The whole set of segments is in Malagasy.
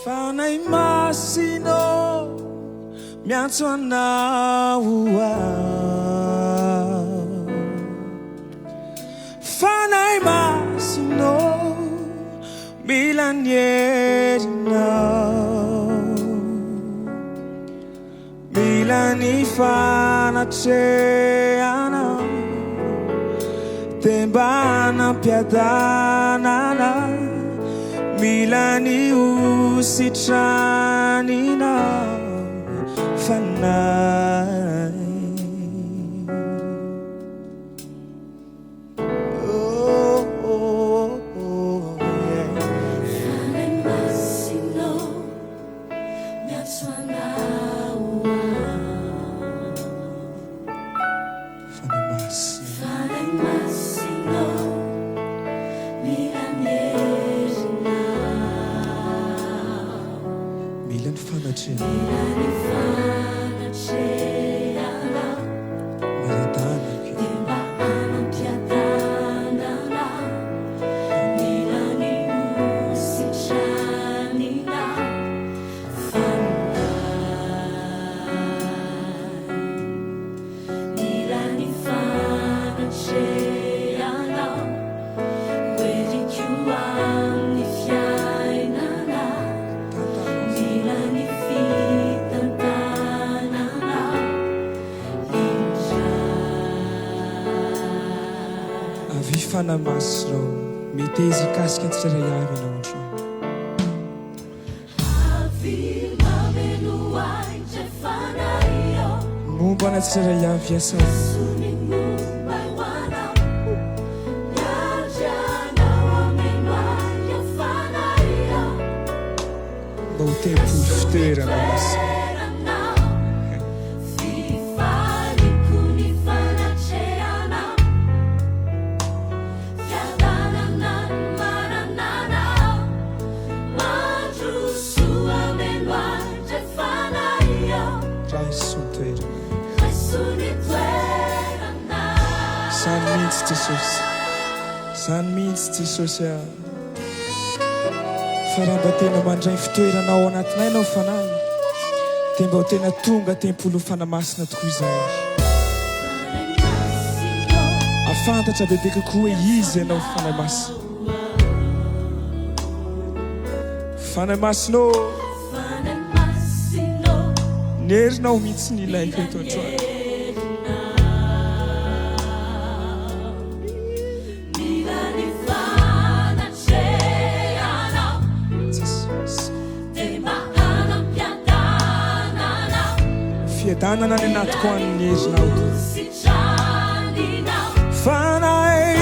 Fanahy Masina miantso anao Fanahy Masina mila ny herinao mila ny fanatrehanao temba nampiadanana mila ny usitranina Fanahy Fanahy Masina miteza ikasika antsiraray avy ianao androany momba ana tsiraray avy iasa mba ho tempoly fitoerana Masina Zany mihitsy Jesosy fa raha mba tena mandray fitoeranao anatinay anao Fanahy dia mba ho tena tonga tempolo Fanahy Masina tokoa izay afantatra bebe kokoa hoe izy ianao Fanahy Masina Fanahy Masina ny herinao mihitsy ny ilaiko eto androany fiadanana ny anatiko amin'ny herinao Fanahy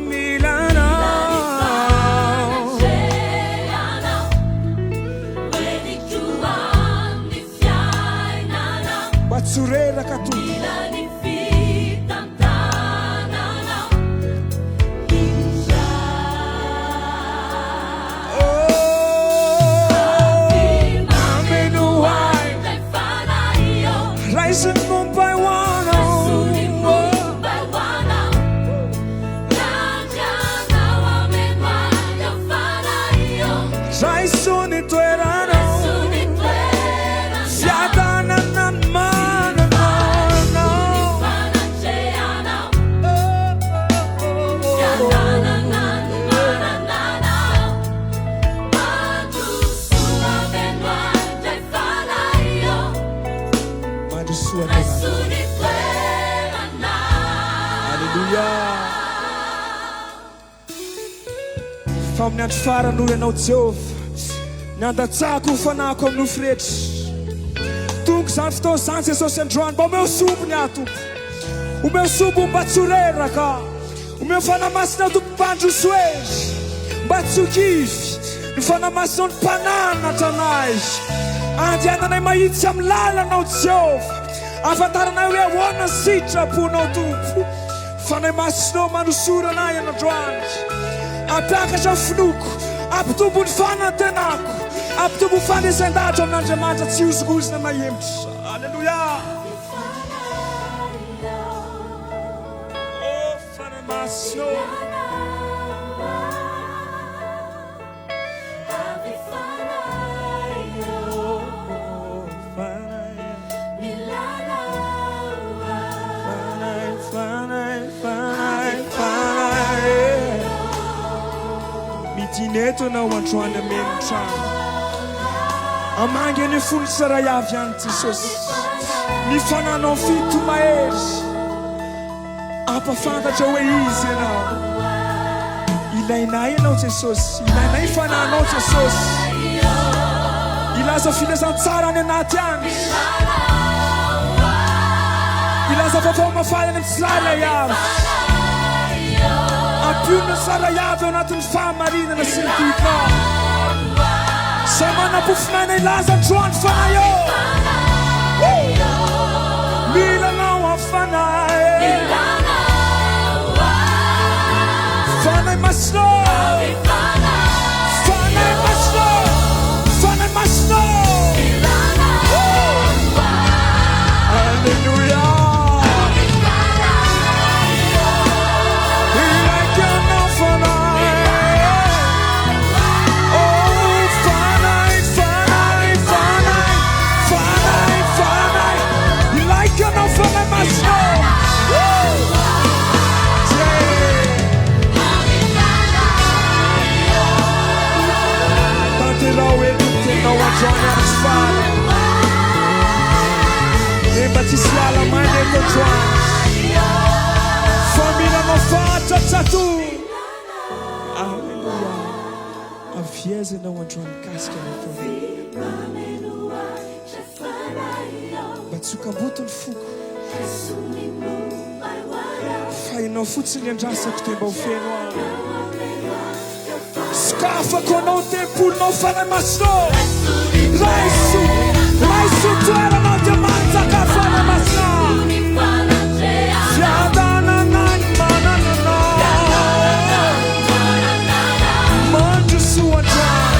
mila batsoreraka to fa amin'ny andro farany hoy ianao Jehovah niandatsako ho fanahiko amin'ny nofo rehetra tonga izany fotoana izany Jesosy androany mba omeo sombony aho tompo omeo sombony mba tsy ho reraka omeo Fanahy Masina tompo mba handroso hery mba tsy ho kivy ny Fanahy Masina ny mpananatra anay andehananay mahitsy amin'ny lalanao Jehovah afantaranay hoe ahoana ny sitraponao tompo Fanahy Masina mandrosora anay androany apakatra finoko ampitombo ny fanantenako ampitombo ny fandraisan-dahatra amin'Andriamanitra tsy hozongozona mahemitra alleluia Fanahy Masina Dineto anao androany ameny trano. Amangy any folo tsara avy ihany Jesosy. Ny fananao fito mahery. Ampafantatra hoe izy ianao. Ilainay ianao Jesosy. Ilainay fananao Jesosy. Ilaza filazantsara any anaty any. Ilaza vaovao mafaly any amin'ny avy. Ampiona tsara avy ao anatin'ny fahamarinana sy ny didinao. Zay manam-pofinaina ilaza androany fanahy eo. Milanao amin'ny fanahy. Fanahy Masina. Fanahy Masina. Fanahy Masina. Hallelujah. Batisiala mane kotoa. Famina no fata tatu. Alleluia. Avieze na wandron kaska na po. Batsuka butun fuku. Fainao fotsiny andrasako te mba ho feno aho. Skafako anao tempolonao Fanahy Masina. Raiso toeranao diamantsaka Fanahy Masina. Fiadananany mananana. Mandroso andrano.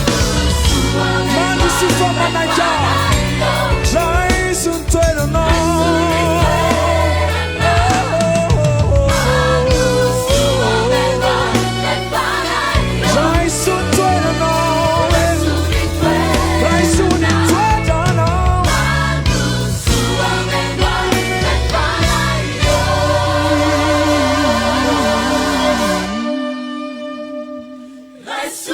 Mandroso famanaika. Raiso toeranao. Let's